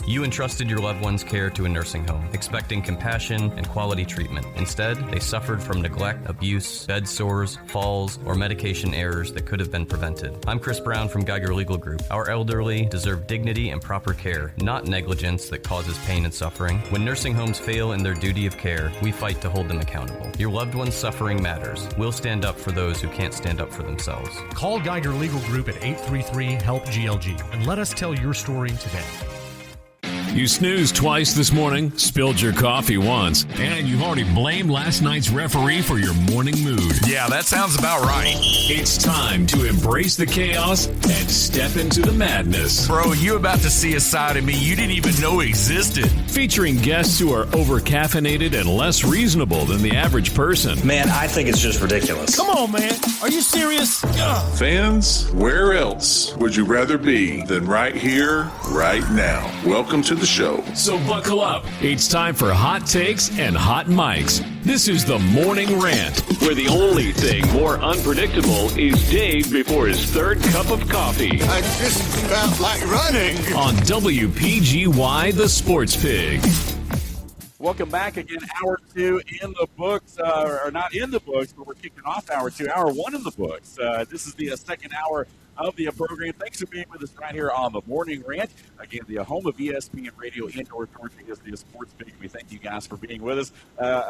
You entrusted your loved one's care to a nursing home, expecting compassion and quality treatment. Instead, they suffered from neglect, abuse, bed sores, falls, or medication errors that could have been prevented. I'm Chris Brown from Geiger Legal Group. Our elderly deserve dignity and proper care, not negligence that causes pain and suffering. When nursing homes fail in their duty of care, we fight to hold them accountable. Your loved one's suffering matters. We'll stand up for those who can't stand up for themselves. Call Geiger Legal Group at 833-HELP-GLG and let us tell your story today. You snoozed twice this morning, spilled your coffee once, and you've already blamed last night's referee for your morning mood. Yeah, that sounds about right. It's time to embrace the chaos and step into the madness. Bro, you about to see a side of me you didn't even know existed. Featuring guests who are over-caffeinated and less reasonable than the average person. Man, I think it's just ridiculous. Come on, man. Are you serious? Ugh. Fans, where else would you rather be than right here, right now? Welcome to the show. So buckle up. It's time for hot takes and hot mics. This is the Morning Rant, where the only thing more unpredictable is Dave before his third cup of coffee. I just felt like running. On WPGY, the Sports Pig. Welcome back again. Hour 2 in the books, or not in the books, but we're kicking off Hour 2. Hour 1 in the books. This is the second hour of the program. Thanks for being with us right here on the Morning Rant. Again, the home of ESPN Radio Indoor Torching is the Sports Pig. We thank you guys for being with us.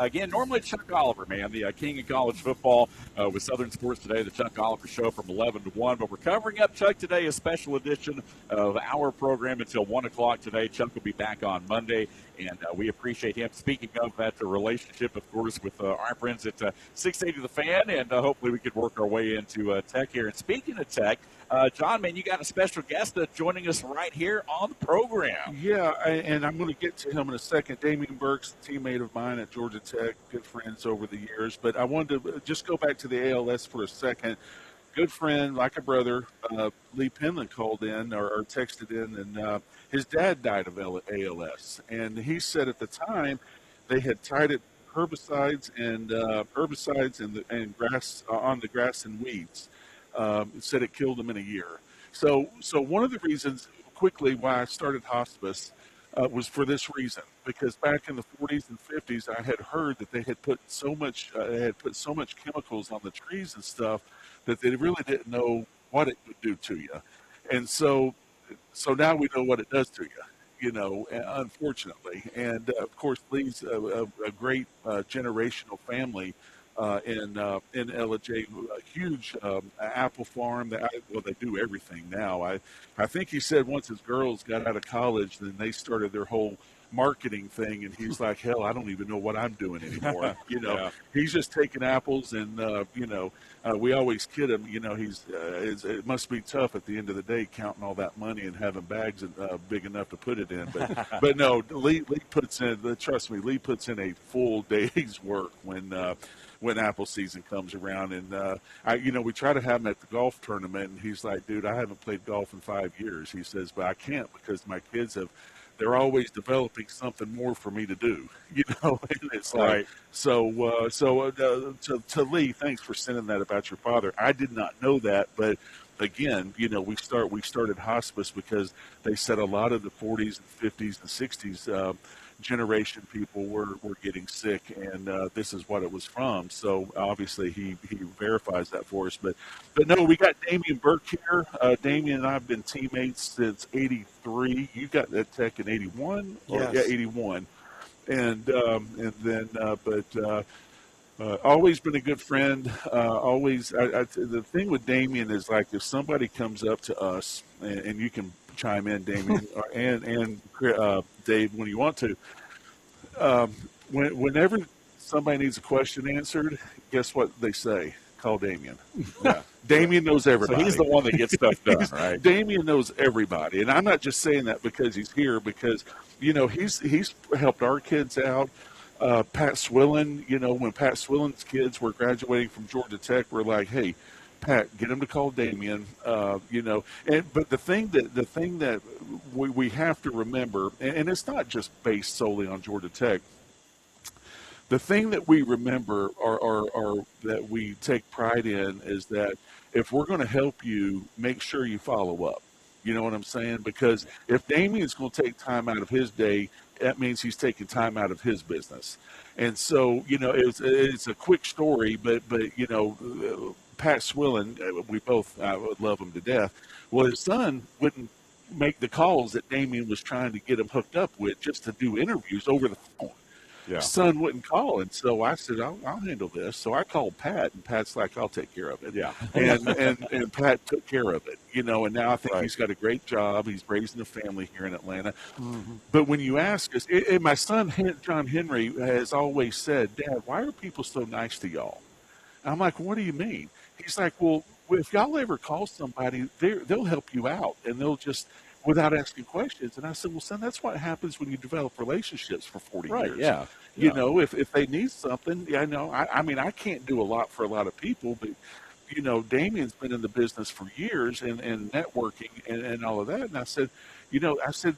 Again, normally Chuck Oliver, man, the king of college football with Southern Sports Today, the Chuck Oliver Show from 11 to 1. But we're covering up Chuck today, a special edition of our program until 1 o'clock today. Chuck will be back on Monday, and we appreciate him. Speaking of that relationship, of course, with our friends at 680 The Fan, and hopefully we could work our way into tech here. And speaking of tech, John, man, you got a special guest joining us right here on the program. Yeah, and I'm going to get to him in a second. Damien Burke's a teammate of mine at Georgia Tech, good friends over the years. But I wanted to just go back to the ALS for a second. Good friend, like a brother, Lee Penland called in or texted in, and his dad died of ALS. And he said at the time they had tried it herbicides and grass on the grass and weeds. Said it killed him in a year. So one of the reasons, quickly, why I started hospice was for this reason. Because back in the 40s and 50s, I had heard that they had put so much chemicals on the trees and stuff that they really didn't know what it would do to you. And so now we know what it does to you. Unfortunately. And, of course, Lee's a great generational family in Ellijay, a huge apple farm. They do everything now. I think he said once his girls got out of college, then they started their whole marketing thing, and he's like, hell, I don't even know what I'm doing anymore. Yeah. He's just taking apples, and we always kid him. It must be tough at the end of the day counting all that money and having bags big enough to put it in. But no, Lee puts in. Trust me, Lee puts in a full day's work when apple season comes around. And we try to have him at the golf tournament, and he's like, dude, I haven't played golf in 5 years. He says, but I can't because my kids they're always developing something more for me to do, and it's like, right. So to Lee, thanks for sending that about your father. I did not know that, but again, we started hospice because they said a lot of the 40s and 50s and 60s generation people were getting sick, and this is what it was from. So obviously he verifies that for us. But no, we got Damien Burke here. Damien and I have been teammates since '83. You got that Tech in '81, yes. Yeah, '81, always been a good friend. The thing with Damien is, like, if somebody comes up to us, and you can chime in, Damien, and Dave, when you want to. Whenever somebody needs a question answered, guess what they say? Call Damien. Yeah. Damien knows everybody. So he's the one that gets stuff done, right? Damien knows everybody, and I'm not just saying that because he's here. Because he's helped our kids out. Pat Swillen, when Pat Swillen's kids were graduating from Georgia Tech, we're like, hey, Pat, get him to call Damien, but the thing that we have to remember, and it's not just based solely on Georgia Tech. The thing that we remember or that we take pride in is that if we're going to help you, make sure you follow up. You know what I'm saying? Because if Damien's going to take time out of his day, that means he's taking time out of his business. And so, it's a quick story, but Pat Swillen, we both love him to death. Well, his son wouldn't make the calls that Damien was trying to get him hooked up with just to do interviews over the phone. Yeah. Son wouldn't call, and so I said, I'll handle this. So I called Pat, and Pat's like, I'll take care of it. Yeah. And Pat took care of it, and now I think Right. he's got a great job. He's raising a family here in Atlanta. Mm-hmm. But when you ask us, and my son, John Henry, has always said, Dad, why are people so nice to y'all? I'm like, what do you mean? He's like, well, if y'all ever call somebody, they'll help you out, and they'll just – without asking questions. And I said, well, son, that's what happens when you develop relationships for 40 years. Yeah. If they need something, I mean, I can't do a lot for a lot of people, but, Damien's been in the business for years and networking and all of that. And I said,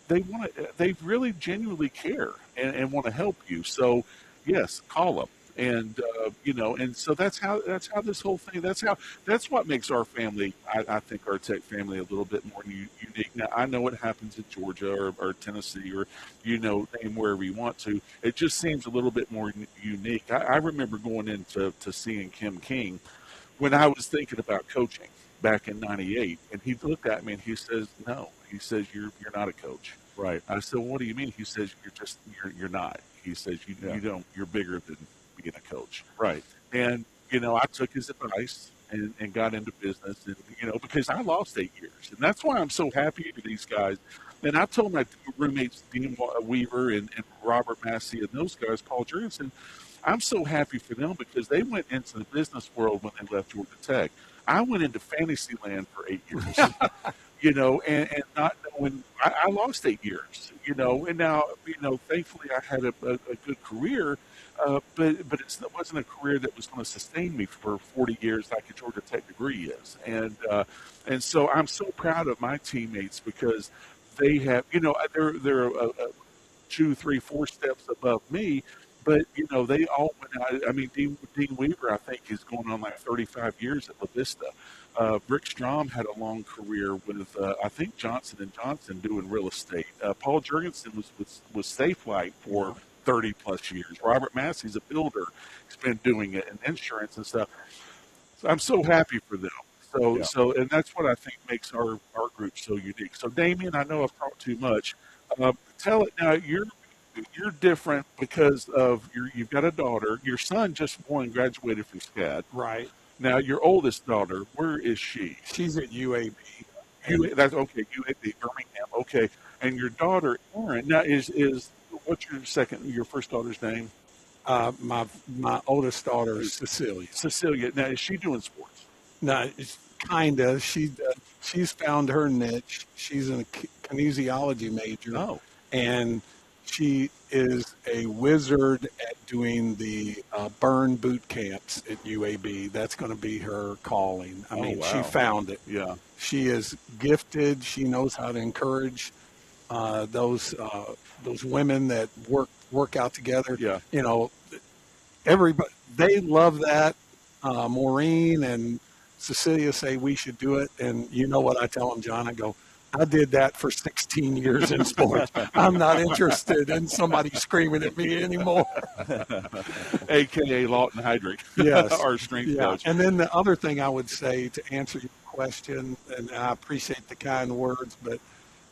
they really genuinely care and want to help you. So, yes, call them. And and so that's how this whole thing. That's what makes our family. I think our tech family a little bit more unique. Now I know what happens in Georgia or Tennessee or name wherever you want to. It just seems a little bit more unique. I remember going into seeing Kim King when I was thinking about coaching back in '98, and he looked at me and he says, "No," he says, "You're not a coach." Right. I said, well, "What do you mean?" He says, "You're not." He says, "You don't. You're bigger than being a coach." Right. And, I took his advice and got into business and, because I lost 8 years. And that's why I'm so happy for these guys. And I told my roommates, Dean Weaver and Robert Massey and those guys, Paul Jurgensen, I'm so happy for them because they went into the business world when they left Georgia Tech. I went into fantasy land for 8 years, and not knowing, I lost 8 years, and now, thankfully I had a good career. But it wasn't a career that was going to sustain me for 40 years like a Georgia Tech degree is. And so I'm so proud of my teammates because they have, they're 2, 3, 4 steps above me. But, they all went out. I mean, Dean Weaver, I think, is going on like 35 years at La Vista. Rick Strom had a long career with, I think, Johnson & Johnson doing real estate. Paul Jurgensen was Safelite for 30-plus years. Robert Massey's a builder. He's been doing it in insurance and stuff. So I'm so happy for them. And that's what I think makes our group so unique. So, Damien, I know I've talked too much. Tell it now. You're different because of you've got a daughter. Your son just graduated from SCAD. Right. Now, your oldest daughter, where is she? She's at UAB. That's okay. UAB, Birmingham. Okay. And your daughter, Erin, now is what's your first daughter's name? My oldest daughter is Cecilia. Cecilia. Now, is she doing sports? No, it's kind of. She's found her niche. She's a kinesiology major. Oh. And she is a wizard at doing the burn boot camps at UAB. That's going to be her calling. I mean, wow. She found it. Yeah. She is gifted. She knows how to encourage those women that work out together. Yeah. Everybody, they love that. Maureen and Cecilia say we should do it. And you know what I tell them, John? I go, I did that for 16 years in sports. I'm not interested in somebody screaming at me anymore. AKA Lawton Heydrich. Yes. Our strength coach. And then the other thing I would say to answer your question, and I appreciate the kind words, but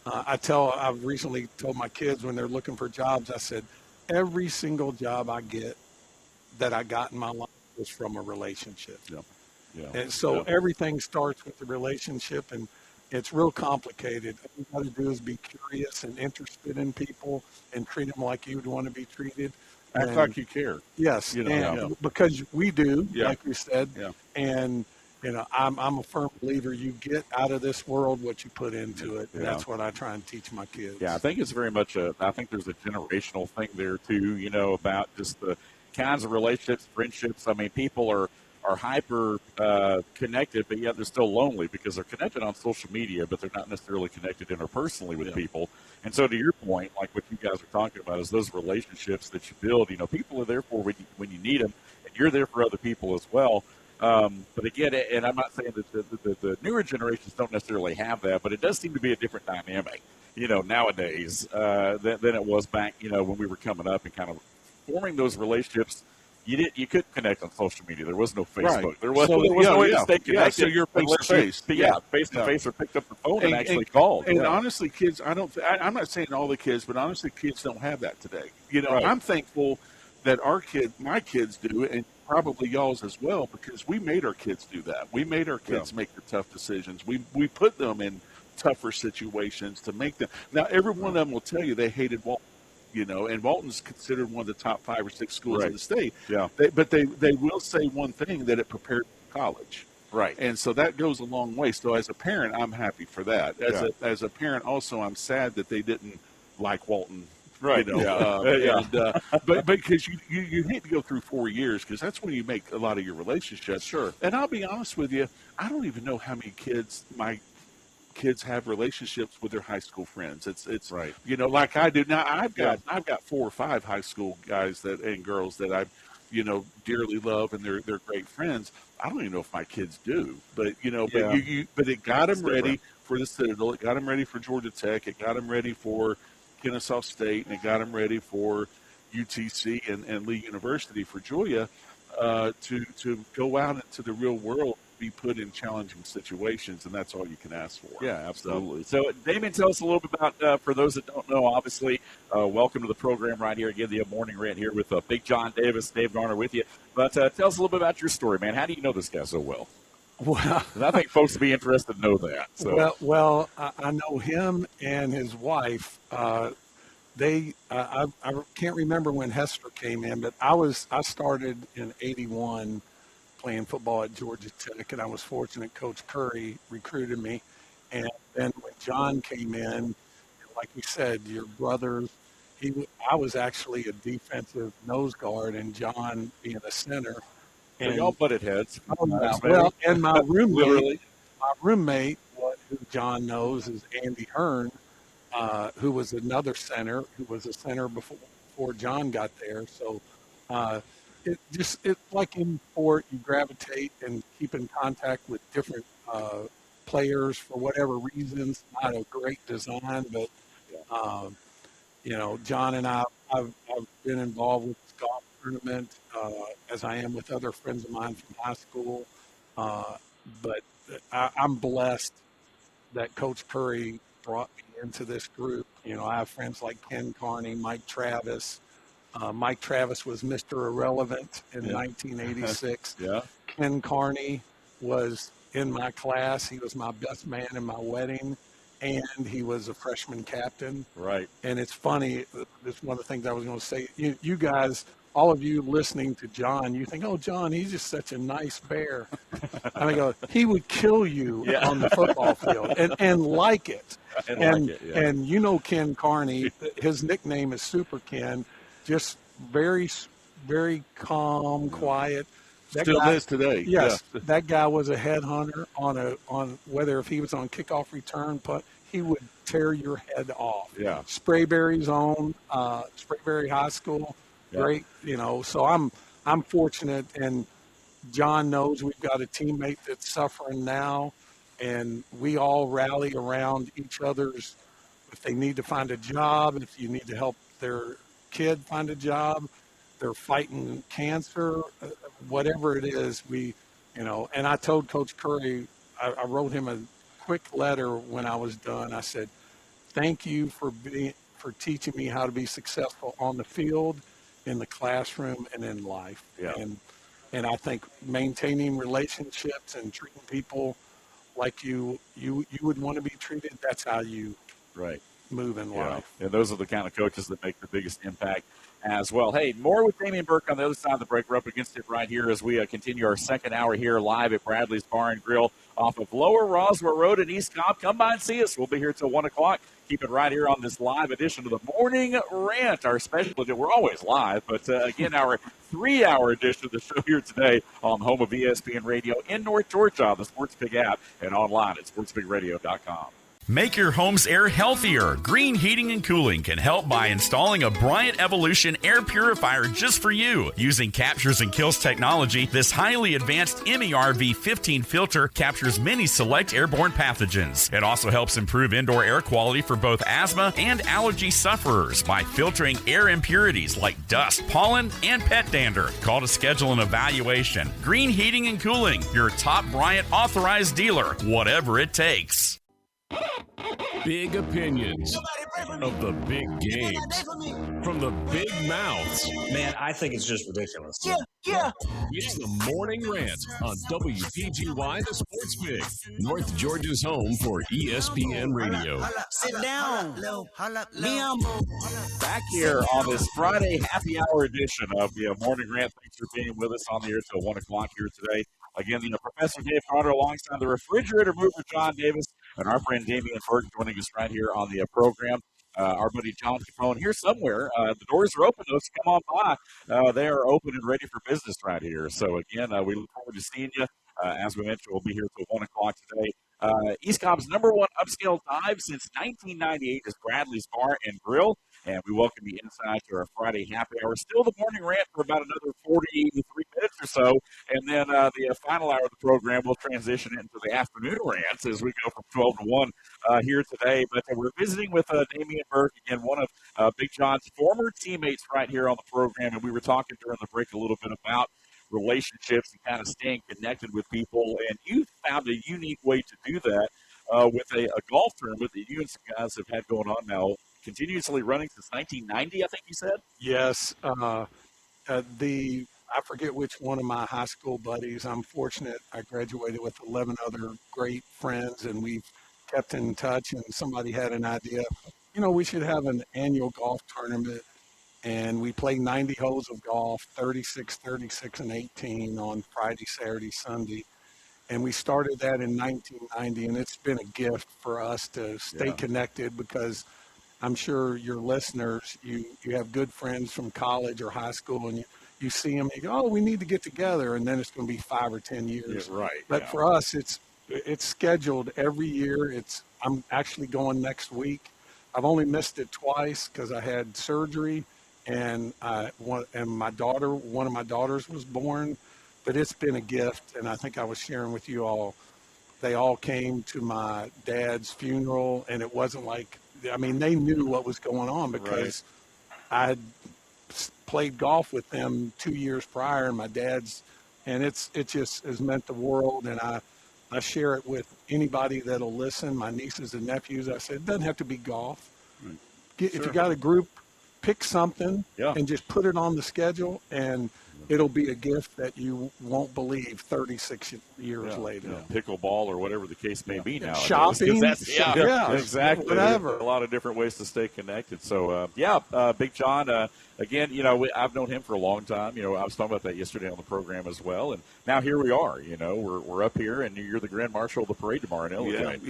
I've recently told my kids when they're looking for jobs, I said, every single job I get that I got in my life was from a relationship. Yeah. And so everything starts with the relationship, and it's real complicated. All you got to do is be curious and interested in people and treat them like you would want to be treated. Act like you care. Yes, because we do, like you said. Yeah. And, I'm a firm believer you get out of this world what you put into it. And that's what I try and teach my kids. Yeah, I think it's very much I think there's a generational thing there, too, about just the kinds of relationships, friendships. I mean, people are hyper connected, but yet they're still lonely because they're connected on social media, but they're not necessarily connected interpersonally with people. And so to your point, like what you guys are talking about is those relationships that you build. People are there for when you need them, and you're there for other people as well. But again, and I'm not saying that the newer generations don't necessarily have that, but it does seem to be a different dynamic, nowadays than it was back, when we were coming up and kind of forming those relationships. You couldn't connect on social media. There was no Facebook. Right. There was no way to stay connected. Yeah, so you're face to face. Face to face, or picked up the phone and actually called. And honestly, kids, I'm not saying all the kids, but honestly, kids don't have that today. Right. I'm thankful that my kids do, and probably y'all's as well, because we made our kids do that. We made our kids make the tough decisions. We put them in tougher situations to make them. Now, every one of them will tell you they hated Walton. And Walton's considered one of the top 5 or 6 schools in the state. Yeah. But they will say one thing, that it prepared for college. Right. And so that goes a long way. So as a parent, I'm happy for that. As a parent, also, I'm sad that they didn't like Walton. Right. But because you hate to go through 4 years, because that's when you make a lot of your relationships. Sure. And I'll be honest with you, I don't even know how many kids my kids have relationships with their high school friends. It's right. Like I do now. I've got 4 or 5 high school guys and girls that I dearly love, and they're great friends. I don't even know if my kids do, but but it got them ready for the Citadel. It got them ready for Georgia Tech. It got them ready for Kennesaw State, and it got them ready for UTC and Lee University for Julia to go out into the real world, be put in challenging situations, and that's all you can ask for. Yeah, absolutely. So, Damien, tell us a little bit about, for those that don't know, obviously, welcome to the program right here. Again, the Morning Rant here with Big John Davis, Dave Garner with you. But tell us a little bit about your story, man. How do you know this guy so well? Well, I think folks would be interested to know that. So. Well, I know him and his wife. I can't remember when Hester came in, but I started in '81 playing football at Georgia Tech, and I was fortunate Coach Curry recruited me. And then when John came in, like we said, your brothers, I was actually a defensive nose guard, and John being a center. And y'all butted heads. Well, and my roommate, who John knows, is Andy Hearn, who was another center, who was a center before John got there. So it's like in sport, you gravitate and keep in contact with different players for whatever reasons. Not a great design, but John and I've been involved with this golf tournament as I am with other friends of mine from high school. But I'm blessed that Coach Curry brought me into this group. I have friends like Ken Carney, Mike Travis. Mike Travis was Mr. Irrelevant in 1986. Yeah. Ken Carney was in my class. He was my best man in my wedding, and he was a freshman captain. Right. And it's funny. This is one of the things I was going to say. You guys, all of you listening to John, you think, oh, John, he's just such a nice bear. And I go, he would kill you on the football field and like it. And Ken Carney, his nickname is Super Ken, just very, very calm, quiet. That Still is today. Yes, that guy was a headhunter on whether if he was on kickoff return punt, he would tear your head off. Yeah. Sprayberry Zone, Sprayberry High School, great. So I'm fortunate, and John knows we've got a teammate that's suffering now, and we all rally around each other's. If they need to find a job, if you need to help their kid find a job, they're fighting cancer, whatever it is, and I told Coach Curry, I wrote him a quick letter when I was done. I said, thank you for teaching me how to be successful on the field, in the classroom, and in life. Yeah. And I think maintaining relationships and treating people like you would want to be treated, that's how you move in life. And those are the kind of coaches that make the biggest impact as well. Hey, more with Damien Burke on the other side of the break. We're up against it right here as we continue our second hour here live at Bradley's Bar and Grill off of Lower Roswell Road in East Cobb. Come by and see us. We'll be here till 1 o'clock. Keep it right here on this live edition of the Morning Rant, our special edition. We're always live, but again, our 3-hour edition of the show here today on the home of ESPN Radio in North Georgia on the Sports Pig app and online at sportspigradio.com. Make your home's air healthier. Green Heating and Cooling can help by installing a Bryant Evolution air purifier just for you. Using Captures and Kills technology, this highly advanced MERV-15 filter captures many select airborne pathogens. It also helps improve indoor air quality for both asthma and allergy sufferers by filtering air impurities like dust, pollen, and pet dander. Call to schedule an evaluation. Green Heating and Cooling, your top Bryant authorized dealer, whatever it takes. Big opinions of the big games from the big mouths. Man, I think it's just ridiculous. It's the Morning Rant on WPGY, the Sports Pig, North Georgia's home for ESPN Radio. Sit down. Back here on this Friday happy hour edition of the Morning Rant. Thanks for being with us on the air till 1 o'clock here today. Again, Professor Dave Garner alongside the refrigerator mover, John Davis, and our friend Damien Burke joining us right here on the program. Our buddy John Capone here somewhere. The doors are open, though, so come on by. They are open and ready for business right here. So, again, we look forward to seeing you. As we mentioned, we'll be here till 1 o'clock today. EastComp's #1 upscale dive since 1998 is Bradley's Bar and Grill. And we welcome you inside to our Friday happy hour. Still the morning rant for about another 43 minutes or so. And then the final hour of the program, we'll transition into the afternoon rants as we go from 12 to 1 here today. But we're visiting with Damien Burke, again, one of Big John's former teammates right here on the program. And we were talking during the break a little bit about relationships and kind of staying connected with people. And you found a unique way to do that with a golf tournament that you and some guys have had going on now, continuously running since 1990, I think you said? Yes. I forget which one of my high school buddies. I'm fortunate I graduated with 11 other great friends, and we've kept in touch, and somebody had an idea. We should have an annual golf tournament, and we play 90 holes of golf, 36, 36, and 18 on Friday, Saturday, Sunday. And we started that in 1990, and it's been a gift for us to stay connected because I'm sure your listeners, you have good friends from college or high school, and you see them, and you go, oh, we need to get together, and then it's going to be 5 or 10 years. Yeah, right. But for us, it's scheduled every year. I'm actually going next week. I've only missed it twice because I had surgery, and one of my daughters was born. But it's been a gift, and I think I was sharing with you all. They all came to my dad's funeral, and it wasn't like, they knew what was going on because I had played golf with them 2 years prior, and my dad's, and it just has meant the world. And I share it with anybody that'll listen, my nieces and nephews. I said, it doesn't have to be golf. Right. If you got a group, pick something and just put it on the schedule, and it'll be a gift that you won't believe 36 years later. Yeah. Pickleball or whatever the case may be now. Shopping. Exactly. Whatever. A lot of different ways to stay connected. So, Big John, again, I've known him for a long time. I was talking about that yesterday on the program as well. And now here we are. We're up here, and you're the Grand Marshal of the parade tomorrow in Ellijay.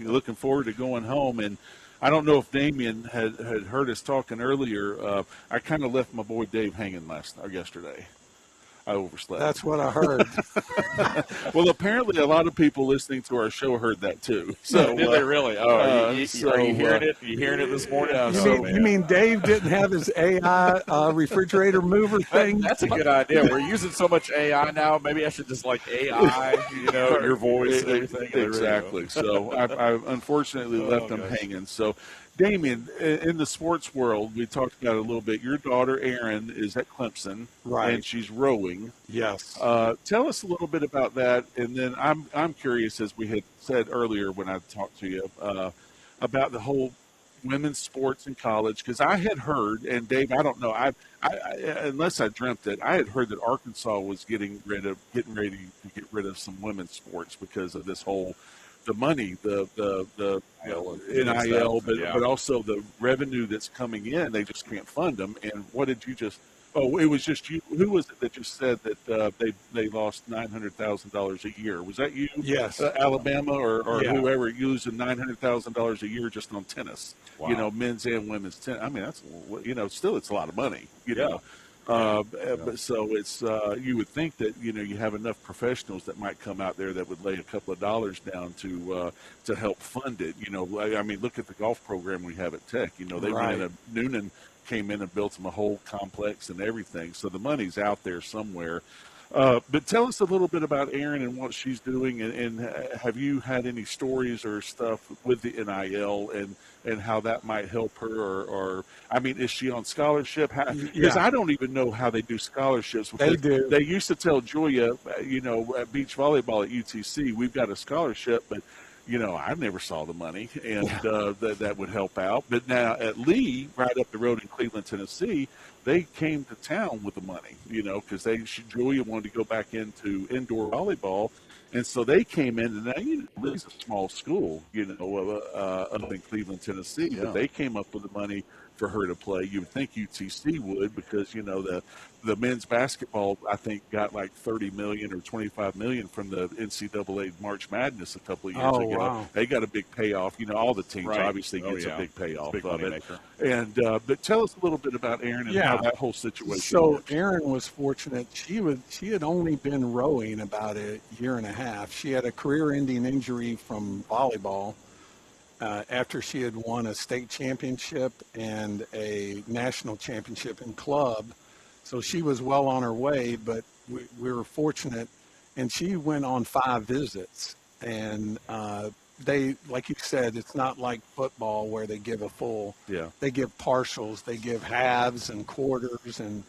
Looking forward to going home. And I don't know if Damien had heard us talking earlier. I kind of left my boy Dave hanging yesterday. I overslept. That's what I heard. Well, apparently a lot of people listening to our show heard that too. So did they really? Oh, are you hearing it? Are you hearing it this morning? You mean Dave didn't have his AI refrigerator mover thing? That's a good idea. We're using so much AI now. Maybe I should just AI, your voice and everything. Exactly. So I unfortunately left them hanging. So, Damien, in the sports world, we talked about it a little bit. Your daughter, Erin, is at Clemson, and she's rowing. Yes. Tell us a little bit about that, and then I'm curious, as we had said earlier when I talked to you, about the whole women's sports in college, because I had heard, and Dave, I don't know, I unless I dreamt it, I had heard that Arkansas was getting ready to get rid of some women's sports because of this whole. The money, the NIL, but also the revenue that's coming in, they just can't fund them. And what did you just? Oh, it was just you. Who was it that just said that they lost $900,000 a year? Was that you? Yes. Alabama or whoever using $900,000 a year just on tennis. Wow. Men's and women's tennis. I mean, that's still it's a lot of money. You know. But so it's you would think that you have enough professionals that might come out there that would lay a couple of dollars down to help fund it. I mean, look at the golf program we have at Tech. They went in Noonan came in and built them a whole complex and everything. So the money's out there somewhere. But tell us a little bit about Erin and what she's doing, and have you had any stories or stuff with the NIL and how that might help her? Or I mean, is she on scholarship? Because I don't even know how they do scholarships. They do. They used to tell Julia, at beach volleyball at UTC, we've got a scholarship, but I never saw the money, and that would help out. But now at Lee, right up the road in Cleveland, Tennessee, they came to town with the money, because Julia wanted to go back into indoor volleyball, and so they came in. And now, Lee's a small school, up in Cleveland, Tennessee, but they came up with the money for her to play. You would think UTC would, because the men's basketball, I think, got like $30 million or $25 million from the NCAA March Madness a couple of years ago. Wow. They got a big payoff. All the teams obviously gets a big payoff of it. And but tell us a little bit about Erin and how that whole situation works. Erin was fortunate. She had only been rowing about a year and a half. She had a career-ending injury from volleyball. After she had won a state championship and a national championship in club. So she was well on her way, but we were fortunate. And she went on 5 visits. And they, like you said, it's not like football where they give a full. Yeah. They give partials. They give halves and quarters. And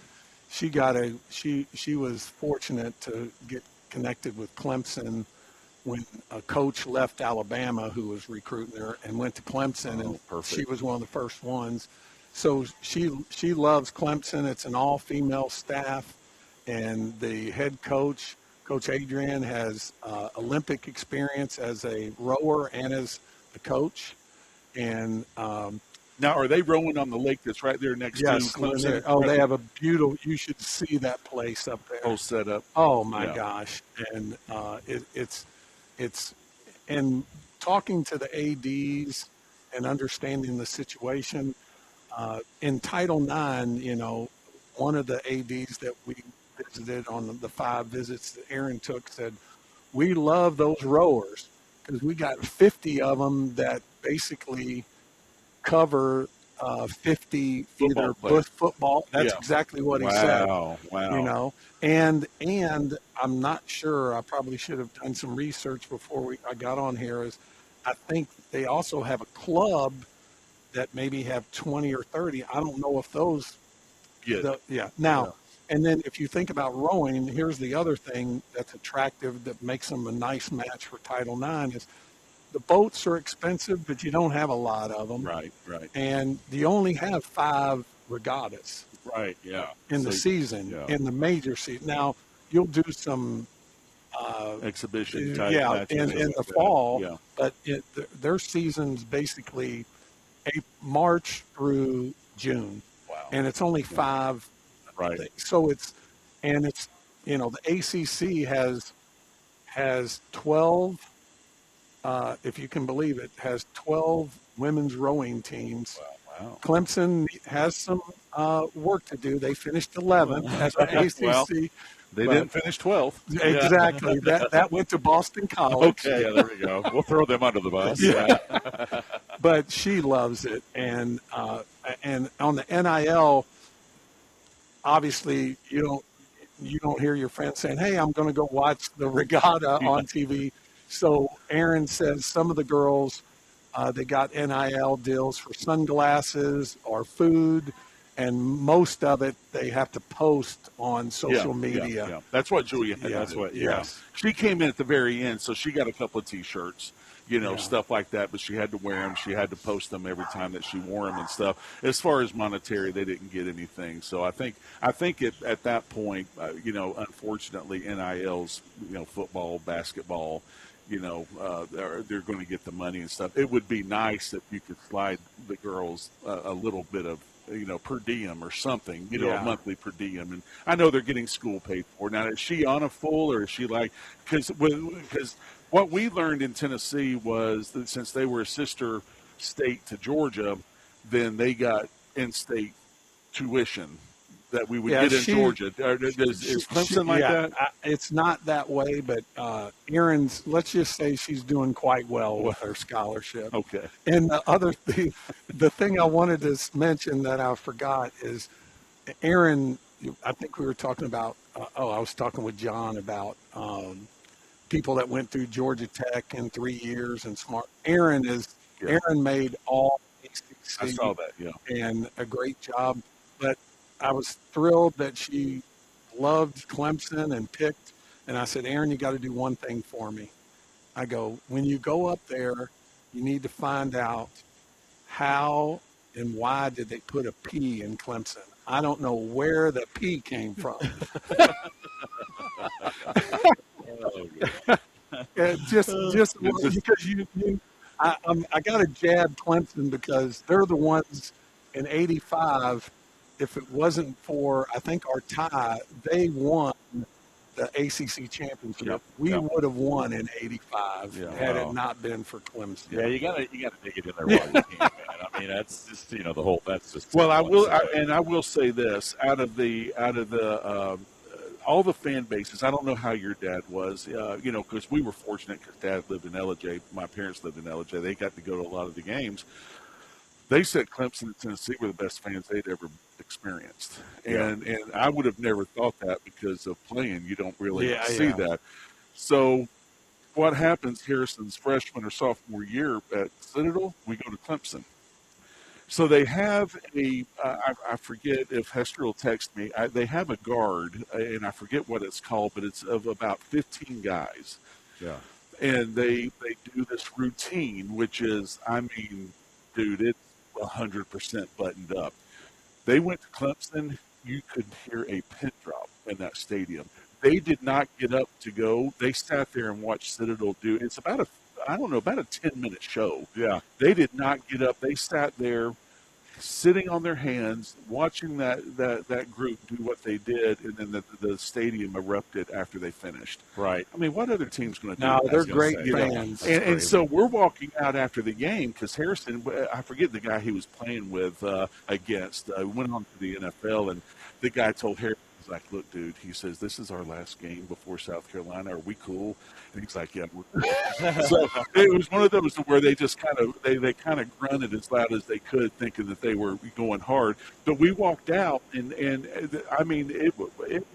she was fortunate to get connected with Clemson when a coach left Alabama who was recruiting her and went to Clemson, and she was one of the first ones. So she loves Clemson. It's an all-female staff, and the head coach, Coach Adrian, has Olympic experience as a rower and as a coach. And now, are they rowing on the lake that's right there next to Clemson? Oh, they have a beautiful. You should see that place up there. Whole setup. Oh my gosh! And it's and talking to the ADs and understanding the situation in Title IX, one of the ADs that we visited on the 5 visits that Erin took said, we love those rowers because we got 50 of them that basically cover 50 football. That's exactly what he said. Wow. And I'm not sure, I probably should have done some research before I got on here, is I think they also have a club that maybe have 20 or 30. I don't know if those. And then if you think about rowing, here's the other thing that's attractive that makes them a nice match for Title IX is the boats are expensive, but you don't have a lot of them. Right. And you only have 5 regattas. Right, yeah. In the season, in the major season. Now, you'll do some exhibition type matches in the fall, but their season's basically March through June. Wow. And it's only 5. Right. So the ACC has 12, if you can believe it, has 12 women's rowing teams. Wow. Clemson has some work to do. They finished 11th as the ACC. They didn't finish 12th. Exactly. That went to Boston College. Okay, there we go. We'll throw them under the bus. Yeah. But she loves it. And on the NIL, obviously you don't hear your friends saying, hey, I'm going to go watch the regatta on TV. So Erin says some of the girls, they got NIL deals for sunglasses or food, and most of it they have to post on social media. Yeah. That's what Julia had. Yes. She came in at the very end, so she got a couple of T-shirts, stuff like that, but she had to wear them. She had to post them every time that she wore them and stuff. As far as monetary, they didn't get anything. So I think at that point, unfortunately, NIL's, football, basketball, they're going to get the money and stuff. It would be nice if you could slide the girls a little bit of, per diem or something, a monthly per diem. And I know they're getting school paid for. Now, is she on a full, or is she because what we learned in Tennessee was that since they were a sister state to Georgia, then they got in-state tuition that we would get in Georgia. Is Clemson like that? It's not that way, but Erin's, let's just say she's doing quite well with her scholarship. Okay. And the other thing, the thing I wanted to mention that I forgot is Erin, I think we were talking about, I was talking with John about people that went through Georgia Tech in 3 years and smart. Erin made all ACC. I saw that, yeah. And a great job. But I was thrilled that she loved Clemson and picked. And I said, Erin, you got to do one thing for me. I go, when you go up there, you need to find out how and why did they put a P in Clemson. I don't know where the P came from. Just because I got to jab Clemson because they're the ones in '85. If it wasn't for, I think, our tie, they won the ACC championship. Yep. We would have won in '85 had it not been for Clemson. Yeah, you gotta dig it in there while you can, man. I mean, that's just the whole. That's just. Well, I will say this: out of the all the fan bases, I don't know how your dad was, because we were fortunate because Dad lived in Ellijay. My parents lived in Ellijay. They got to go to a lot of the games. They said Clemson and Tennessee were the best fans they'd ever experienced. And I would have never thought that because of playing. You don't really see that. So what happens Harrison's freshman or sophomore year at Citadel, we go to Clemson. So they have I forget if Hester will text me, they have a guard, and I forget what it's called, but it's of about 15 guys. Yeah. And they do this routine, which is, I mean, dude, it's 100% buttoned up. They went to Clemson, you could hear a pin drop in that stadium. They did not get up to go. They sat there and watched Citadel do, it's about a 10-minute show. Yeah. They did not get up. They sat there sitting on their hands, watching that group do what they did, and then the stadium erupted after they finished. Right. I mean, what other team's going to do that? No, they're great fans. And so we're walking out after the game because Harrison, I forget the guy he was playing with against, went on to the NFL, and the guy told Harrison, he's like, look, dude, he says, this is our last game before South Carolina. Are we cool? And he's like, yeah, we're cool. So it was one of those where they just they kind of grunted as loud as they could, thinking that they were going hard. But we walked out, and I mean, it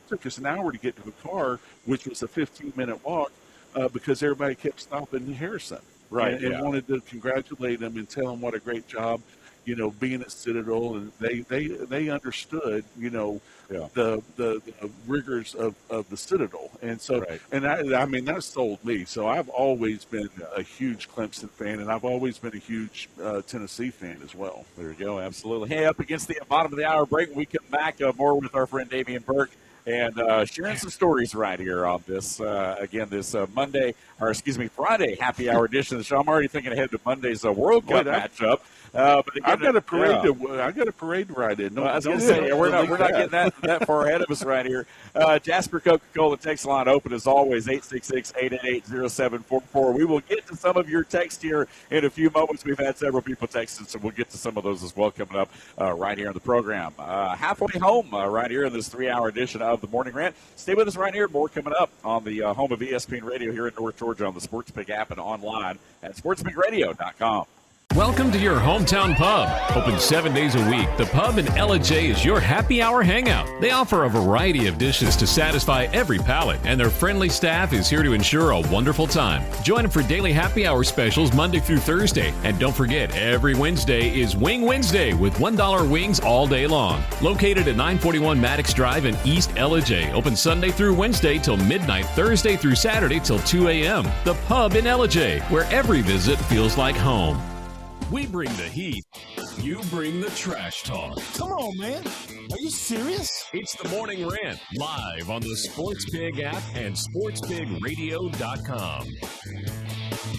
took us an hour to get to the car, which was a 15-minute walk, because everybody kept stopping Harrison. Right. And wanted to congratulate him and tell him what a great job, being at Citadel, and they understood, the rigors of the Citadel. And so, and I mean, that sold me. So I've always been a huge Clemson fan, and I've always been a huge Tennessee fan as well. There you go. Absolutely. Hey, up against the bottom of the hour break, we come back more with our friend Damien Burke. And sharing some stories right here on this, this Friday happy hour edition of the show. I'm already thinking ahead to Monday's World Cup matchup. But again, I've got a parade to ride in. No, I was going to say, we're not getting that far ahead of us right here. Jasper Coca-Cola text line open as always, 866-888-0744. We will get to some of your text here in a few moments. We've had several people texting, so we'll get to some of those as well coming up right here on the program. Halfway home right here in this 3-hour edition of the Morning Rant. Stay with us right here. More coming up on the home of ESPN Radio here in North Georgia on the SportsPig app and online at sportspigradio.com. Welcome to your hometown pub. Open 7 days a week, the pub in Ellijay is your happy hour hangout. They offer a variety of dishes to satisfy every palate, and their friendly staff is here to ensure a wonderful time. Join them for daily happy hour specials Monday through Thursday. And don't forget, every Wednesday is Wing Wednesday with $1 wings all day long. Located at 941 Maddox Drive in East Ellijay. Open Sunday through Wednesday till midnight, Thursday through Saturday till 2 a.m. The pub in Ellijay, where every visit feels like home. We bring the heat. You bring the trash talk. Come on, man. Are you serious? It's the Morning Rant, live on the SportsPig app and sportspigradio.com.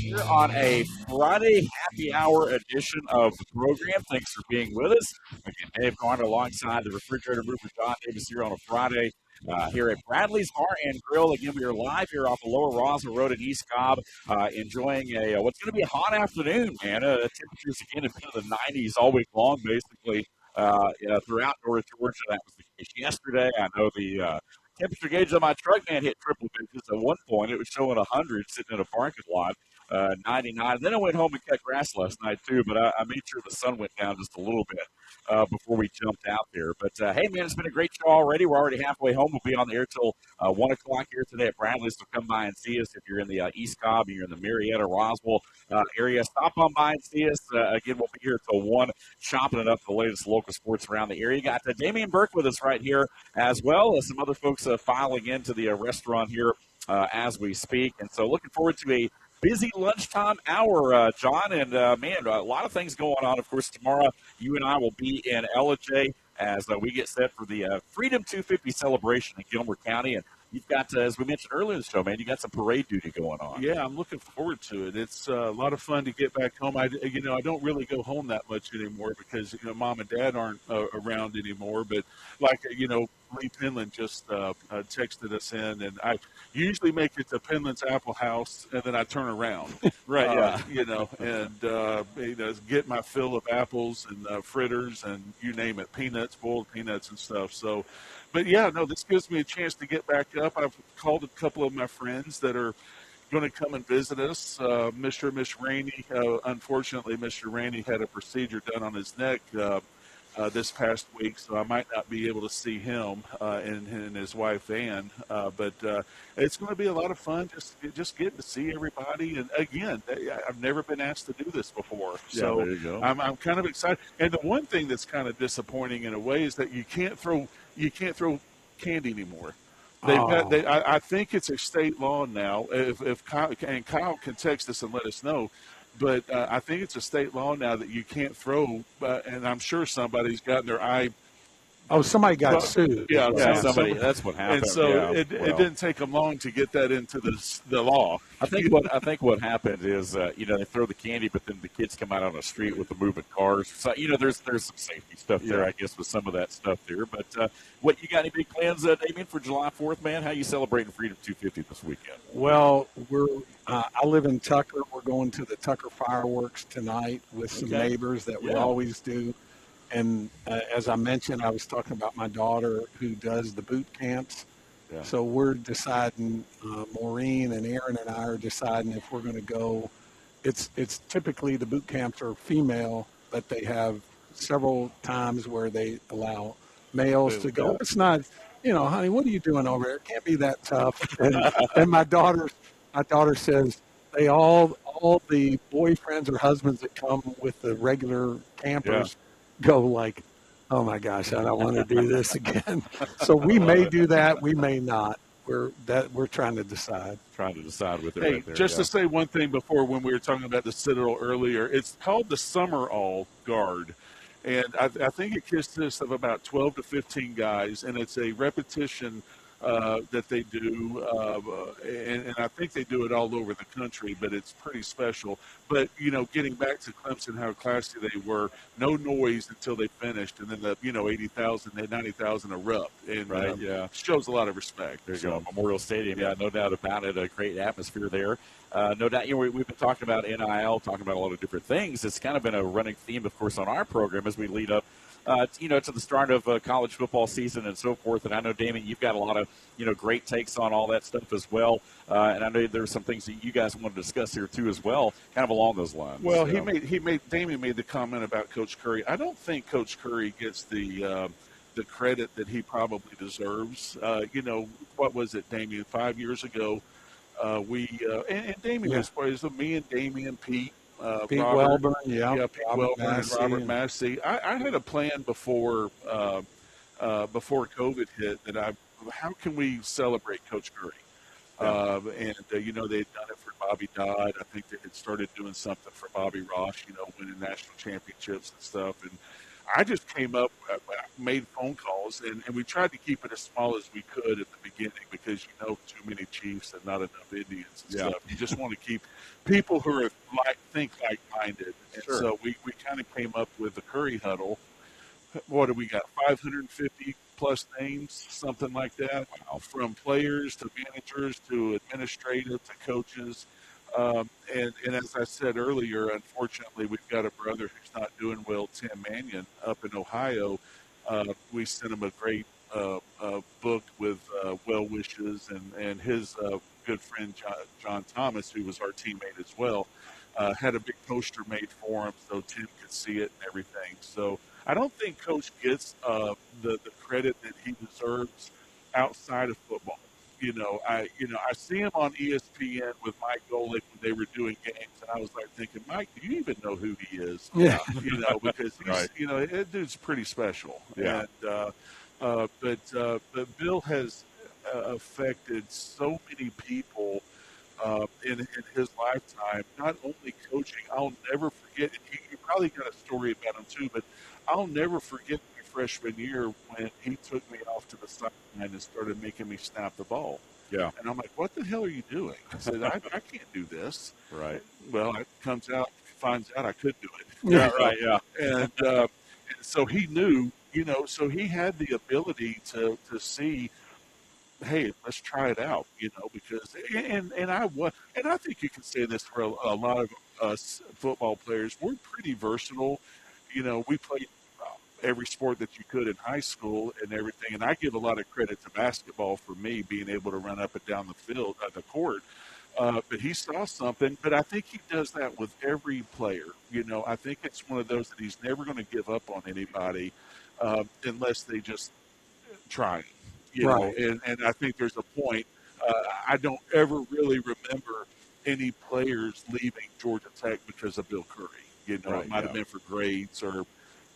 Here on a Friday happy hour edition of the program. Thanks for being with us. Again, Dave Garner alongside the refrigerator roofer John Davis here on a Friday. Here at Bradley's Bar and Grill. Again, we are live here off the Lower Roswell Road in East Cobb, enjoying what's going to be a hot afternoon, man. Temperatures again have been in the 90s all week long, basically. throughout North Georgia. That was the case yesterday. I know the temperature gauge on my truck, man, hit triple digits at one point. It was showing 100 sitting in a parking lot, 99. Then I went home and cut grass last night, too, but I made sure the sun went down just a little bit before we jumped out there. But, hey, man, it's been a great show already. We're already halfway home. We'll be on the air till 1 o'clock here today at Bradley, so come by and see us. If you're in the East Cobb, you're in the Marietta, Roswell area, stop on by and see us. Again, we'll be here till 1, chopping it up the latest local sports around the area. You got Damien Burke with us right here as well as some other folks filing into the restaurant here as we speak. And so looking forward to a busy lunchtime hour, John. And, man, a lot of things going on. Of course, tomorrow you and I will be in Ellijay as we get set for the Freedom 250 celebration in Gilmer County. And you've got, as we mentioned earlier in the show, man, you got some parade duty going on. Yeah, I'm looking forward to it. It's a lot of fun to get back home. I don't really go home that much anymore because, Mom and Dad aren't around anymore. But, Lee Penland just texted us in, and I usually make it to Penland's Apple House, and then I turn around. Right, Get my fill of apples and fritters and you name it, peanuts, boiled peanuts and stuff. So, but yeah, no, this gives me a chance to get back up. I've called a couple of my friends that are going to come and visit us. Mr. and Miss Rainey, unfortunately, Mr. Rainey had a procedure done on his neck this past week, so I might not be able to see him and his wife Ann. But it's going to be a lot of fun just getting to see everybody. And again, I've never been asked to do this before, so there you go. I'm kind of excited. And the one thing that's kind of disappointing in a way is that you can't throw candy anymore. I think it's a state law now. If Kyle can text us and let us know. But I think it's a state law now that you can't throw, and I'm sure somebody's gotten their eye. Oh, somebody got sued. Yeah, somebody. That's what happened. And so it didn't take them long to get that into the law. I think what happened is they throw the candy, but then the kids come out on the street with the moving cars. So there's some safety stuff there, I guess, with some of that stuff there. But what you got any big plans, Damien, for July 4th, man? How you celebrating Freedom 250 this weekend? Well, I live in Tucker. We're going to the Tucker fireworks tonight with some neighbors that we always do. And as I mentioned, I was talking about my daughter who does the boot camps. Yeah. So we're deciding, Maureen and Aaron and I are deciding if we're going to go. It's typically the boot camps are female, but they have several times where they allow males to go. It's not, honey, what are you doing over there? It can't be that tough. And my daughter says they all the boyfriends or husbands that come with the regular campers go like, oh my gosh, I don't want to do this again. So we may do that, we may not. We're trying to decide. With it. Hey, right there, just to say one thing before, when we were talking about the Citadel earlier, it's called the Summer All Guard. And I think it consists of about 12 to 15 guys, and it's a repetition that they do, and I think they do it all over the country, but it's pretty special. But, getting back to Clemson, how classy they were, no noise until they finished, and then the, 80,000, 90,000 erupt, and shows a lot of respect. There you go, Memorial Stadium, no doubt about it, a great atmosphere there. No doubt, we've been talking about NIL, talking about a lot of different things. It's kind of been a running theme, of course, on our program as we lead up to the start of college football season and so forth. And I know, Damien, you've got a lot of, great takes on all that stuff as well. And I know there's some things that you guys want to discuss here too as well, kind of along those lines. Well, Damien made the comment about Coach Curry. I don't think Coach Curry gets the credit that he probably deserves. What was it, Damien? 5 years ago, and Damien was me and Damien, Pete. Pete Robert, Welburn, Pete Welburn and Robert Massey. I had a plan before COVID hit that how can we celebrate Coach Curry? And they had done it for Bobby Dodd. I think they had started doing something for Bobby Ross, winning national championships and stuff. And I just came up, made phone calls, and we tried to keep it as small as we could at the beginning because, too many Chiefs and not enough Indians and stuff. You just want to keep people who are think like-minded. And so we kind of came up with the Curry Huddle. What do we got, 550-plus names, something like that, from players to managers to administrative to coaches. And as I said earlier, unfortunately, we've got a brother who's not doing well, Tim Mannion, up in Ohio. We sent him a great book with well wishes, and his good friend John Thomas, who was our teammate as well, had a big poster made for him so Tim could see it and everything. So I don't think Coach gets the credit that he deserves outside of football. I see him on ESPN with Mike Golick when they were doing games, and I was like thinking, Mike, do you even know who he is? Yeah. Because he's, that dude's pretty special. Yeah. And but Bill has affected so many people in his lifetime. Not only coaching, I'll never forget. You probably got a story about him too, but I'll never forget my freshman year when he took me off to the sideline and started making me snap the ball. Yeah. And I'm like, what the hell are you doing? I said, I can't do this. Right. Well, it finds out I could do it. Yeah, right, yeah. And so he knew, so he had the ability to see, hey, let's try it out, because and I think you can say this for a lot of us football players. We're pretty versatile. We played every sport that you could in high school and everything. And I give a lot of credit to basketball for me being able to run up and down the field, the court. But he saw something. But I think he does that with every player. I think it's one of those that he's never going to give up on anybody unless they just try. Right. And I think there's a point. I don't ever really remember any players leaving Georgia Tech because of Bill Curry. It might have been for grades or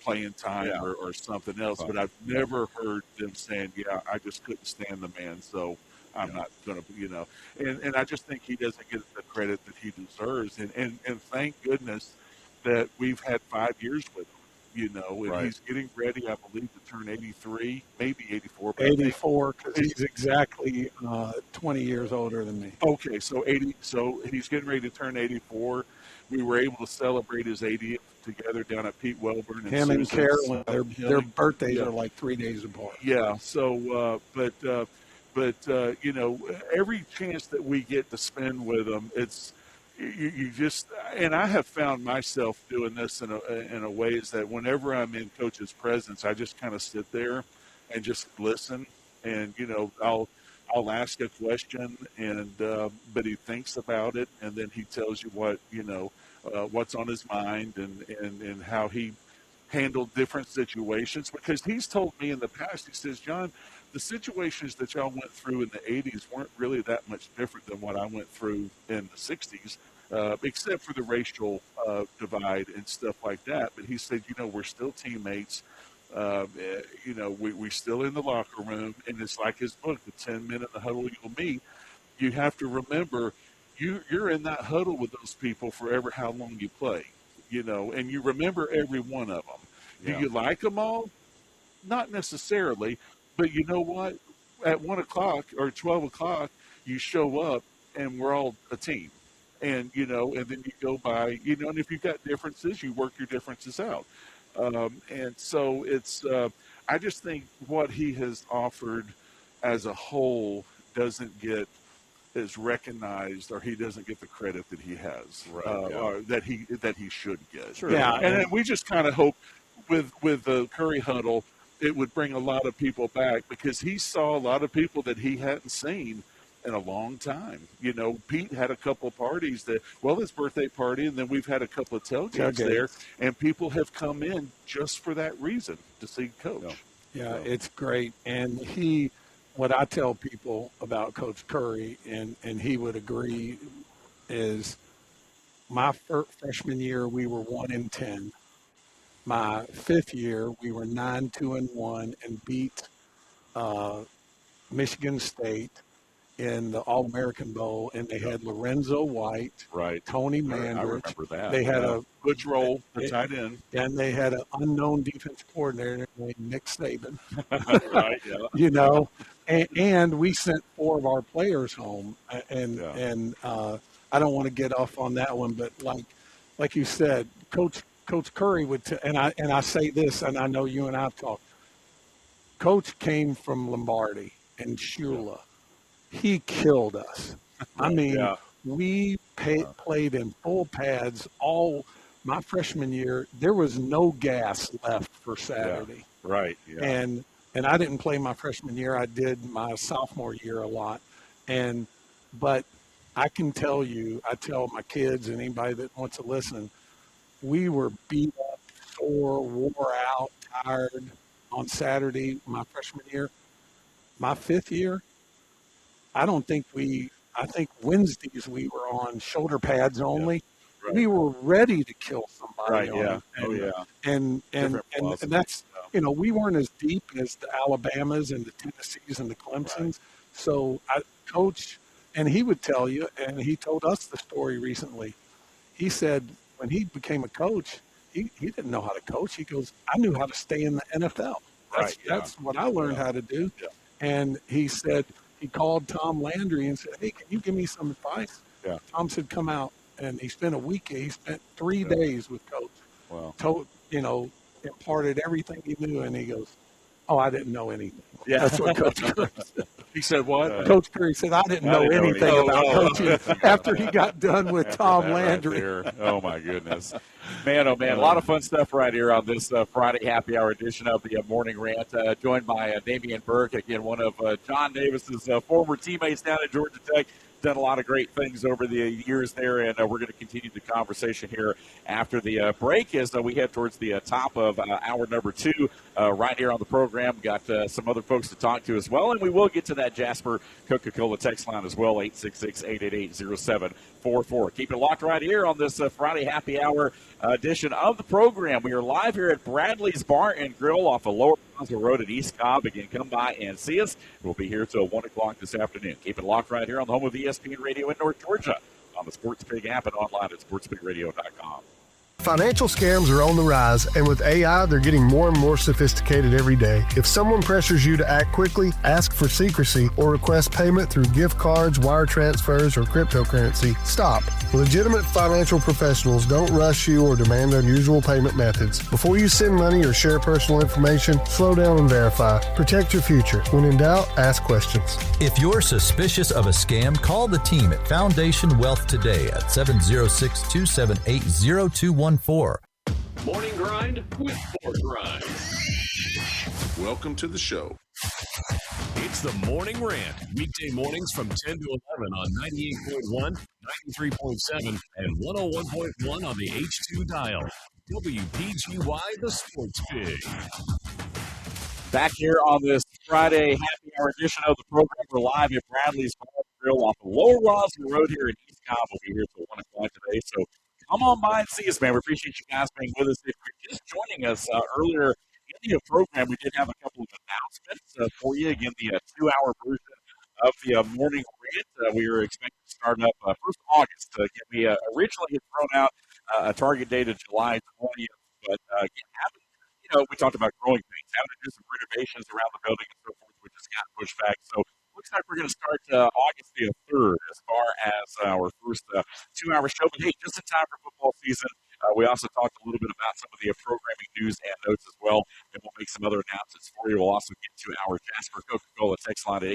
playing time or something else, but I've never heard them saying, I just couldn't stand the man, so I'm not going to, and I just think he doesn't get the credit that he deserves. And thank goodness that we've had 5 years with him, and he's getting ready, I believe, to turn 83, maybe 84. 84, because he's exactly 20 years older than me. Okay, so he's getting ready to turn 84. We were able to celebrate his 80th together down at Pete Welburn. Him and Carolyn, their birthdays are like 3 days apart. Yeah. So, but every chance that we get to spend with them, it's you just. And I have found myself doing this in a way is that whenever I'm in Coach's presence, I just kind of sit there and just listen, and I'll ask a question, and but he thinks about it, and then he tells you what's on his mind and how he handled different situations. Because he's told me in the past, he says, John, the situations that y'all went through in the 80s weren't really that much different than what I went through in the 60s, except for the racial divide and stuff like that. But he said, we're still teammates. We're still in the locker room, and it's like his book, The 10 Men in the Huddle You'll Meet. You have to remember, you're in that huddle with those people forever how long you play, and you remember every one of them. Yeah. Do you like them all? Not necessarily, but you know what? At 1 o'clock or 12 o'clock, you show up, and we're all a team. And, and then you go by, and if you've got differences, you work your differences out. And so it's, I just think what he has offered as a whole doesn't get as recognized, or he doesn't get the credit that he has, or that he should get. Sure. Yeah. And we just kind of hope with the Curry Huddle, it would bring a lot of people back, because he saw a lot of people that he hadn't seen in a long time. Pete had a couple of parties his birthday party, and then we've had a couple of tailgates there, and people have come in just for that reason, to see Coach. Yeah, it's great. And what I tell people about Coach Curry, and he would agree, is my freshman year, we were 1-10. My fifth year, we were 9-2-1 and beat Michigan State in the All-American Bowl, and they had Lorenzo White, Tony Mandrich. I remember that. They had a Butch Roll, the tight end. And they had an unknown defense coordinator named Nick Saban. Right, yeah. And we sent 4 of our players home. And I don't want to get off on that one, but like you said, Coach Curry would and I say this, and I know you and I talked. Coach came from Lombardi and Shula. He killed us. I mean, we played in full pads all my freshman year. There was no gas left for Saturday. Yeah. Right. Yeah. And I didn't play my freshman year. I did my sophomore year a lot. But I can tell you, I tell my kids and anybody that wants to listen, we were beat up, sore, wore out, tired on Saturday my freshman year. My fifth year, I think Wednesdays we were on shoulder pads only. Yeah, right. We were ready to kill somebody. Right, yeah. And that's, we weren't as deep as the Alabamas and the Tennessees and the Clemsons. Right. So Coach, and he would tell you, and he told us the story recently. He said when he became a coach, he didn't know how to coach. He goes, I knew how to stay in the NFL. That's what I learned how to do. Yeah. And he said, he called Tom Landry and said, hey, can you give me some advice? Yeah. Tom said, come out. And he spent a week. He spent 3 days with Coach. Wow. Imparted everything he knew. And he goes, oh, I didn't know anything. Yeah. That's what Coach Curry said. He said what? Coach Curry said, I didn't know anything about coaching after he got done with Tom Landry. Right, oh, my goodness. Man, oh, man. A lot of fun stuff right here on this Friday happy hour edition of the Morning Rant. Joined by Damien Burke, again, one of John Davis's former teammates down at Georgia Tech. Done a lot of great things over the years there, and we're going to continue the conversation here after the break as we head towards the top of hour number 2 right here on the program. Got some other folks to talk to as well, and we will get to that Jasper Coca-Cola text line as well, 866-888-0744. Keep it locked right here on this Friday happy hour edition of the program. We are live here at Bradley's Bar and Grill off of Lower Brownsville Road at East Cobb. Again, come by and see us. We'll be here till 1 o'clock this afternoon. Keep it locked right here on the home of ESPN Radio in North Georgia on the Sports Pig app and online at sportspigradio.com. Financial scams are on the rise, and with AI, they're getting more and more sophisticated every day. If someone pressures you to act quickly, ask for secrecy, or request payment through gift cards, wire transfers, or cryptocurrency, stop. Legitimate financial professionals don't rush you or demand unusual payment methods. Before you send money or share personal information, slow down and verify. Protect your future. When in doubt, ask questions. If you're suspicious of a scam, call the team at Foundation Wealth today at 706-278-0214. Morning Grind with Fort Grind. Welcome to the show. It's the Morning Rant. Weekday mornings from 10 to 11 on 98.1, 93.7, and 101.1 on the H2 dial. WPGY, the Sports Pig. Back here on this Friday happy hour edition of the program. We're live at Bradley's Bar and Grill off of Lower Roswell Road here in East Cobb. We'll be here till 1 o'clock today. So come on by and see us, man. We appreciate you guys being with us. If you're just joining us earlier in the program, we did have a couple of announcements for you. Again, the 2-hour version of the Morning Rant. We were expecting to start up 1st of August. We originally had thrown out a target date of July 20th, but we talked about growing things, having to do some renovations around the building and so forth, which just got pushed back. So looks like we're going to start August the 3rd as far as our first 2-hour show. But hey, just in time for football season. We also talked a little bit about some of the programming news and notes as well, and we'll make some other announcements for you. We'll also get to our Jasper Coca-Cola text line at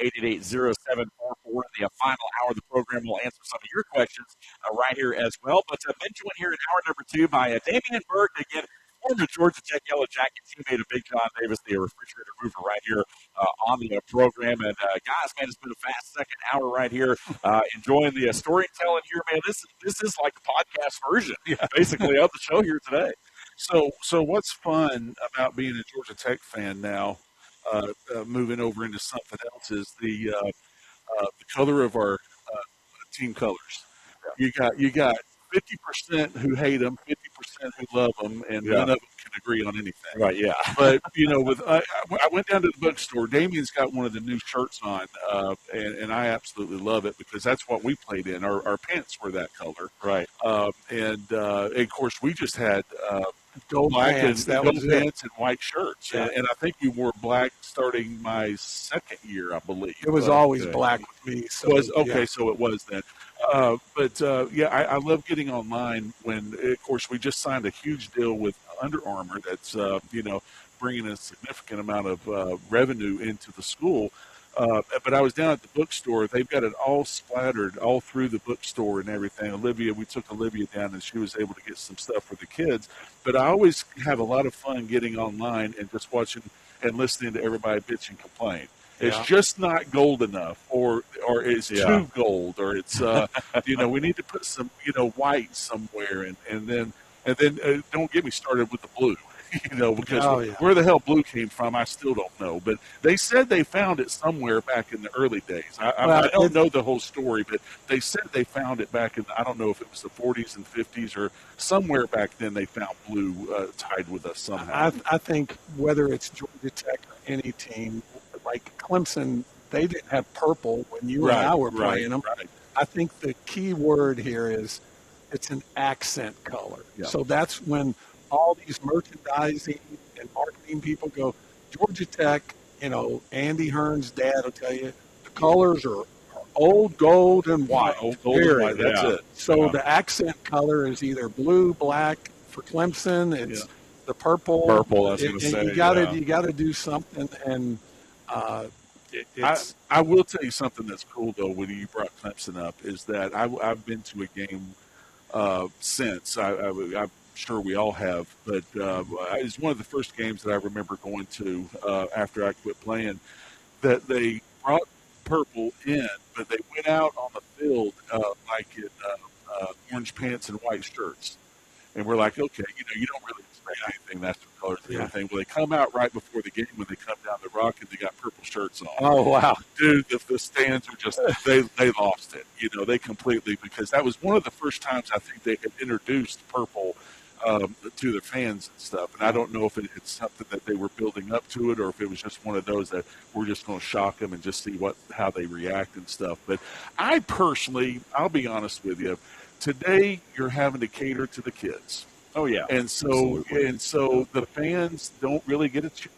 866-888-0744. In the final hour of the program, we'll answer some of your questions right here as well. But been joined here in hour number 2 by Damien Burke, again, former Georgia Tech Yellow Jacket teammate of Big John Davis, the refrigerator mover right here on the program. And guys, man, it's been a fast second hour right here. Enjoying the storytelling here, man. This is like the podcast version, basically, of the show here today. So what's fun about being a Georgia Tech fan now, moving over into something else, is the color of our team colors. You got 50% who hate them, 50% who love them, and none of them can agree on anything. Right, yeah. But, I went down to the bookstore. Damien's got one of the new shirts on, and I absolutely love it because that's what we played in. Our pants were that color. Right. And of course, we just had gold pants, and white shirts. Yeah. And I think we wore black starting my second year, I believe. It was always black with me. So, so it was then. I love getting online when, of course, we just signed a huge deal with Under Armour that's, bringing a significant amount of revenue into the school. But I was down at the bookstore. They've got it all splattered all through the bookstore and everything. We took Olivia down, and she was able to get some stuff for the kids. But I always have a lot of fun getting online and just watching and listening to everybody bitch and complain. It's just not gold enough, or it's too gold, or it's we need to put some white somewhere, and then don't get me started with the blue. Because where the hell blue came from, I still don't know. But they said they found it somewhere back in the early days. I don't know the whole story, but they said they found it back in, I don't know if it was the 40s and 50s or somewhere back then they found blue tied with us somehow. I think whether it's Georgia Tech or any team, like Clemson, they didn't have purple when you and I were playing them. Right. I think the key word here is it's an accent color. Yeah. So that's when all these merchandising and marketing people go, Georgia Tech, Andy Hearn's dad will tell you, the colors are old gold and white. Old gold and white, that's it. So the accent color is either blue, black. For Clemson, it's the purple. Purple, I was going to say. You got to do something, and I will tell you something that's cool, though, when you brought Clemson up, is that I've been to a game since. I'm sure we all have, but it's one of the first games that I remember going to after I quit playing, that they brought purple in, but they went out on the field like in orange pants and white shirts. And we're like, okay, you don't really expect anything. That's the colors and everything. Well, they come out right before the game when they come down the rock, and they got purple shirts on. Oh, wow. Dude, the stands are just, they lost it. They completely, because that was one of the first times I think they had introduced purple to their fans and stuff. And I don't know if it's something that they were building up to it, or if it was just one of those that we're just going to shock them and just see how they react and stuff. But I personally, I'll be honest with you, today you're having to cater to the kids. Oh yeah, and so the fans don't really get a choice.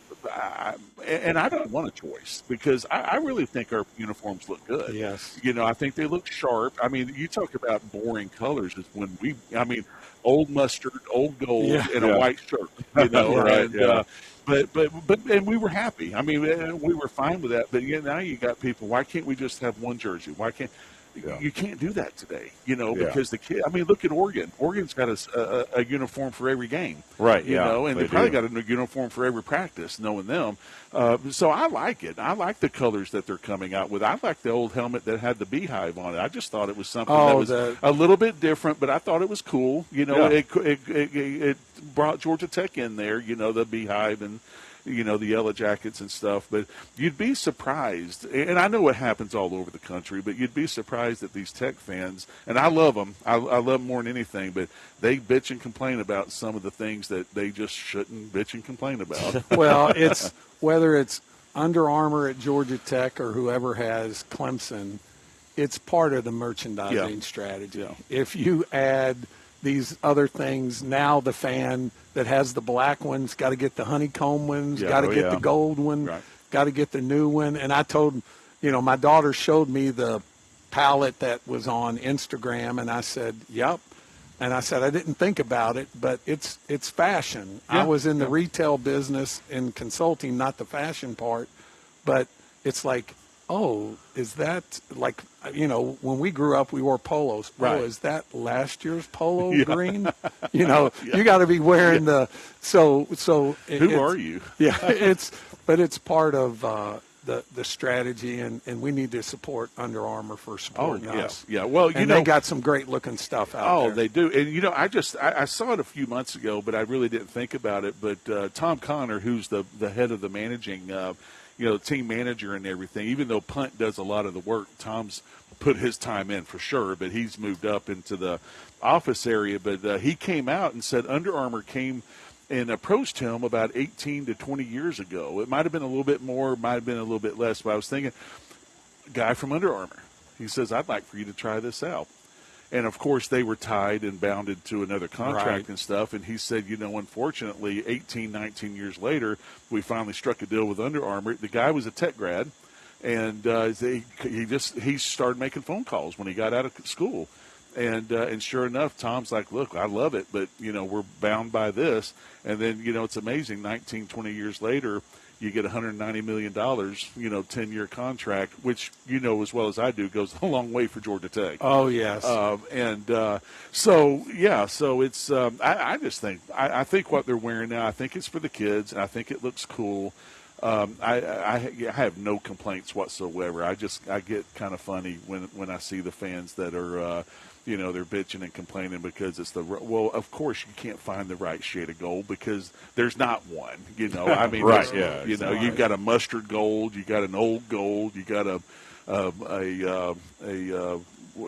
And I don't want a choice, because I really think our uniforms look good. Yes, I think they look sharp. I mean, you talk about boring colors is when old mustard, old gold, and a white shirt. Right, But we were happy. I mean, we were fine with that. But now you got people. Why can't we just have one jersey? Why can't? You can't do that today, because the kid. I mean, look at Oregon. Oregon's got a uniform for every game, right? And they probably got a uniform for every practice, knowing them. So I like it. I like the colors that they're coming out with. I like the old helmet that had the beehive on it. I just thought it was something that was a little bit different, but I thought it was cool. It brought Georgia Tech in there. The beehive and the yellow jackets and stuff. But you'd be surprised, and I know it happens all over the country, but you'd be surprised that these Tech fans, and I love them. I love them more than anything, but they bitch and complain about some of the things that they just shouldn't bitch and complain about. Well, it's whether it's Under Armour at Georgia Tech or whoever has Clemson, it's part of the merchandising strategy. Yeah. If you add these other things, now the fan that has the black ones got to get the honeycomb ones, got to get the gold one, got to get the new one. And I told, my daughter showed me the palette that was on Instagram, and I said, yep. And I said, I didn't think about it, but it's fashion. I was in the retail business in consulting, not the fashion part, but it's like, oh, is that like, when we grew up, we wore polos. Right. Oh, is that last year's polo green? You got to be wearing the, so. Who are you? Yeah, but it's part of the strategy, and we need to support Under Armour for supporting us. Yeah. Well, they got some great looking stuff out there. Oh, they do. And I saw it a few months ago, but I really didn't think about it. But Tom Connor, who's the head of the managing team manager and everything, even though Punt does a lot of the work, Tom's put his time in for sure, but he's moved up into the office area. But he came out and said Under Armour came and approached him about 18 to 20 years ago. It might have been a little bit more, might have been a little bit less, but I was thinking, guy from Under Armour, he says, I'd like for you to try this out. And, of course, they were tied and bounded to another contract and stuff. And he said, unfortunately, 18, 19 years later, we finally struck a deal with Under Armour. The guy was a Tech grad, and he started making phone calls when he got out of school. And sure enough, Tom's like, look, I love it, but, we're bound by this. And then, it's amazing, 19, 20 years later, you get $190 million, 10-year contract, which, as well as I do, goes a long way for Georgia Tech. Oh, yes. So it's I just think, I think what they're wearing now, I think it's for the kids, and I think it looks cool. I have no complaints whatsoever. I get kind of funny when I see the fans that are, they're bitching and complaining because it's well, of course you can't find the right shade of gold because there's not one, I mean, right. Yeah. You've got a mustard gold, you got an old gold, you got a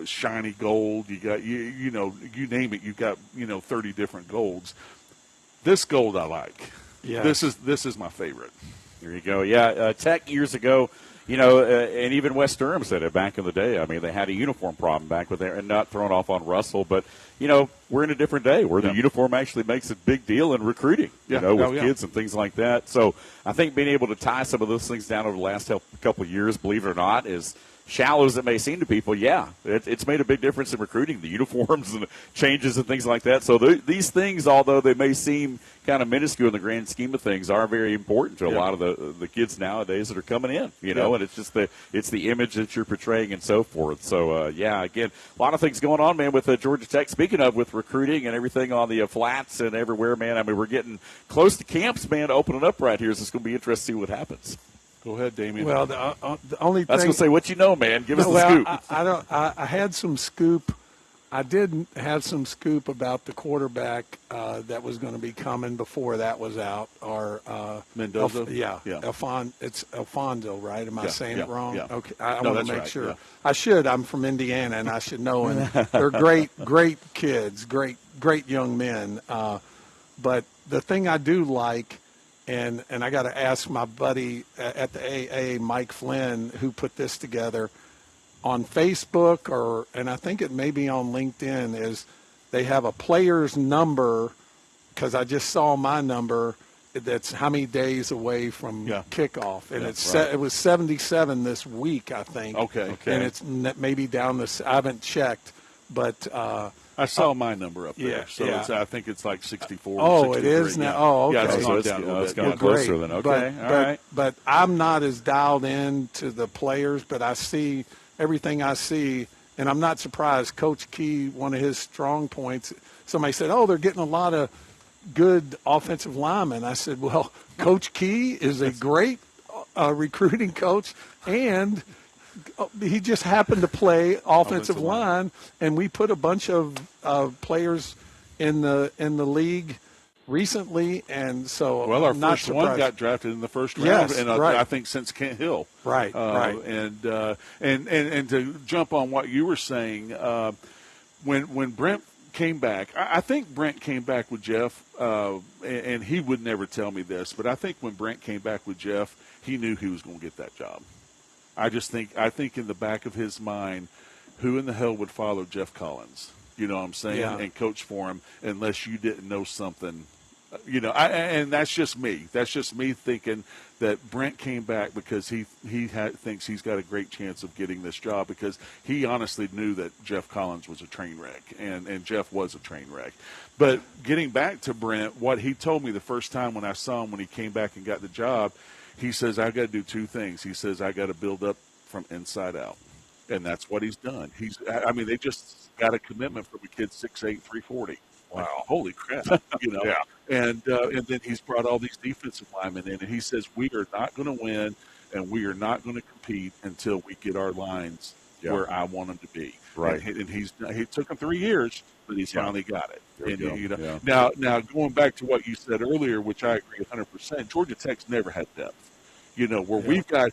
shiny gold, you got, you name it, you've got, 30 different golds. This gold I like. Yeah. This is my favorite. There you go. Yeah, Tech years ago, and even West Durham said it back in the day. I mean, they had a uniform problem back with there, and not thrown off on Russell, but we're in a different day where the uniform actually makes a big deal in recruiting, with kids and things like that. So I think being able to tie some of those things down over the last couple of years, believe it or not, is shallow as it may seem to people, it's made a big difference in recruiting, the uniforms and the changes and things like that. So these things, although they may seem kind of minuscule in the grand scheme of things, are very important to a lot of the kids nowadays that are coming in, and it's just it's the image that you're portraying and so forth. So, again, a lot of things going on, man, with Georgia Tech. Speaking of with recruiting and everything on the flats and everywhere, man, I mean, we're getting close to camps, man, opening up right here. So it's going to be interesting to see what happens. Go ahead, Damien. Well, the only thing I was going to say, what you know, man? Give us the scoop. I had some scoop. I did have some scoop about the quarterback that was going to be coming before that was out. Or Mendoza. It's Alfonso, right? Am I saying it wrong? Yeah. Okay, I want to make sure. Yeah. I should. I'm from Indiana, and I should know. And they're great kids, great young men. But the thing I do like. And I got to ask my buddy at the AA, Mike Flynn, who put this together on Facebook, and I think it may be on LinkedIn, is they have a player's number, because I just saw my number, that's how many days away from kickoff. And it was 77 this week, I think. Okay. And it's maybe down this. I haven't checked, but I saw my number up there, I think it's like 64. Oh, 63. it is now. Oh, okay. Yeah, so it's gone closer than okay. All right. But I'm not as dialed in to the players, but I see everything I see, and I'm not surprised. Coach Key, one of his strong points, somebody said, they're getting a lot of good offensive linemen. I said, well, Coach Key is a great recruiting coach, and he just happened to play offensive line, and we put a bunch of players in the league recently, and so our first one got drafted in the first round, and I think since Kent Hill, right. And to jump on what you were saying, when Brent came back, I think Brent came back with Jeff, and he would never tell me this, but I think when Brent came back with Jeff, he knew he was going to get that job. I think in the back of his mind, who in the hell would follow Jeff Collins? You know what I'm saying? Yeah. And coach for him unless you didn't know something. And that's just me. That's just me thinking that Brent came back because he thinks he's got a great chance of getting this job because he honestly knew that Jeff Collins was a train wreck, and Jeff was a train wreck. But getting back to Brent, what he told me the first time when I saw him when he came back and got the job, he says, I've got to do two things. He says, I got to build up from inside out. And that's what he's done. They just got a commitment from a kid 6'8", 340. Wow. Like, holy crap. Yeah. And then he's brought all these defensive linemen in, and he says, we are not going to win and we are not going to compete until we get our lines where I want them to be. Right. And he took him 3 years, but he's finally got it. And, Now going back to what you said earlier, which I agree 100%, Georgia Tech's never had depth. We've got,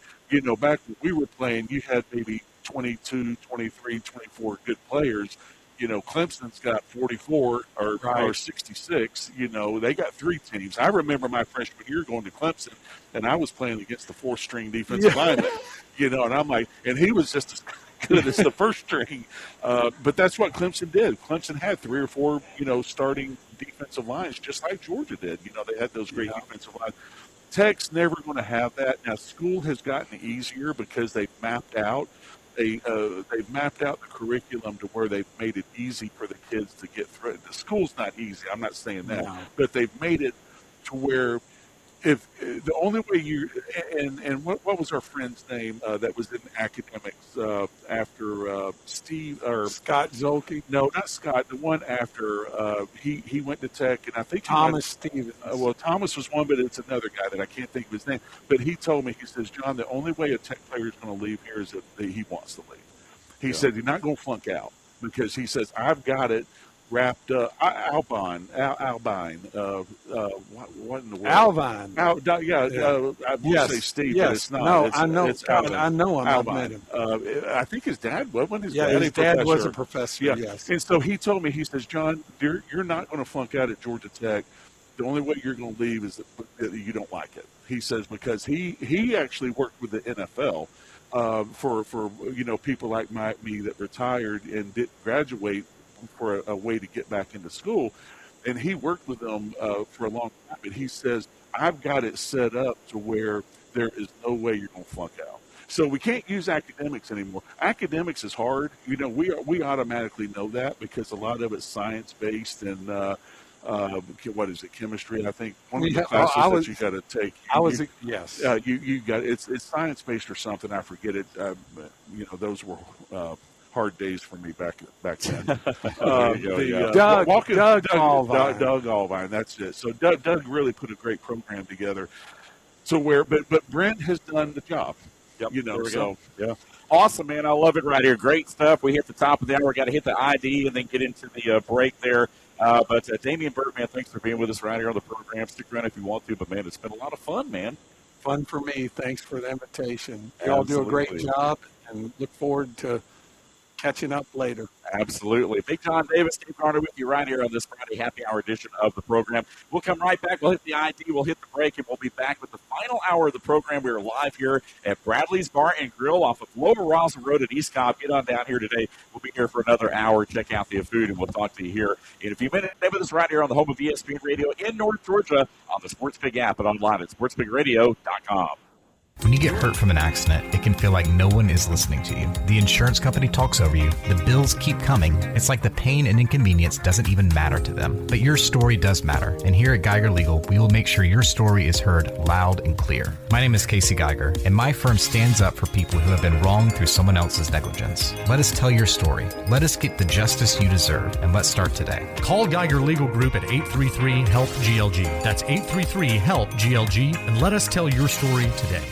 back when we were playing, you had maybe 22, 23, 24 good players. Clemson's got 44 or 66. They got three teams. I remember my freshman year going to Clemson, and I was playing against the fourth-string defensive lineman. And I'm like, and he was just as good as the first string. But that's what Clemson did. Clemson had 3 or 4, starting defensive lines, just like Georgia did. They had those great defensive lines. Tech's never going to have that. Now, school has gotten easier because they've mapped out they've mapped out the curriculum to where they've made it easy for the kids to get through it. The school's not easy. I'm not saying that, but they've made it to where if the only way you and what was our friend's name that was in academics after Steve or Scott Zolke? No, not Scott. The one after he went to Tech, and I think Thomas Stevens. Well, Thomas was one, but it's another guy that I can't think of his name. But he told me, he says, John, the only way a Tech player is going to leave here is if he wants to leave. He said you're not going to flunk out because he says I've got it wrapped up. Albine. What in the world? Alvine. I would say Steve, but it's not. No, I know. It's I know him. I've met him. I think his dad wasn't his dad. His dad was a professor. Yeah. Yes. And so he told me, he says, John, you're not going to flunk out at Georgia Tech. The only way you're going to leave is that you don't like it. He says because he actually worked with the NFL. For people like me that retired and didn't graduate for a way to get back into school, and he worked with them for a long time. And he says, I've got it set up to where there is no way you're going to flunk out. So we can't use academics anymore. Academics is hard. We automatically know that because a lot of it's science based and what is it, chemistry? I think one of the classes that you got to take. Yes. You got it's science based or something. I forget it. Those were hard days for me back then. Doug Allvine. That's it. So Doug really put a great program together. So but Brent has done the job. Yep. Yeah. Awesome, man. I love it right here. Great stuff. We hit the top of the hour. Got to hit the ID and then get into the break there. But Damien Burke, man, thanks for being with us right here on the program. Stick around if you want to, but, man, it's been a lot of fun, man. Fun for me. Thanks for the invitation. You all do a great job, and look forward to catching up later. Absolutely. Big John Davis, Dave Garner with you right here on this Friday happy hour edition of the program. We'll come right back. We'll hit the ID. We'll hit the break, and we'll be back with the final hour of the program. We are live here at Bradley's Bar and Grill off of Lower Roslyn Road at East Cobb. Get on down here today. We'll be here for another hour. Check out the food, and we'll talk to you here in a few minutes. Stay with us right here on the home of ESPN Radio in North Georgia on the SportsPig app and online at sportspigradio.com. When you get hurt from an accident, it can feel like no one is listening to you. The insurance company talks over you. The bills keep coming. It's like the pain and inconvenience doesn't even matter to them. But your story does matter. And here at Geiger Legal, we will make sure your story is heard loud and clear. My name is Casey Geiger, and my firm stands up for people who have been wronged through someone else's negligence. Let us tell your story. Let us get the justice you deserve, and let's start today. Call Geiger Legal Group at 833-HELP-GLG. That's 833-HELP-GLG, and let us tell your story today.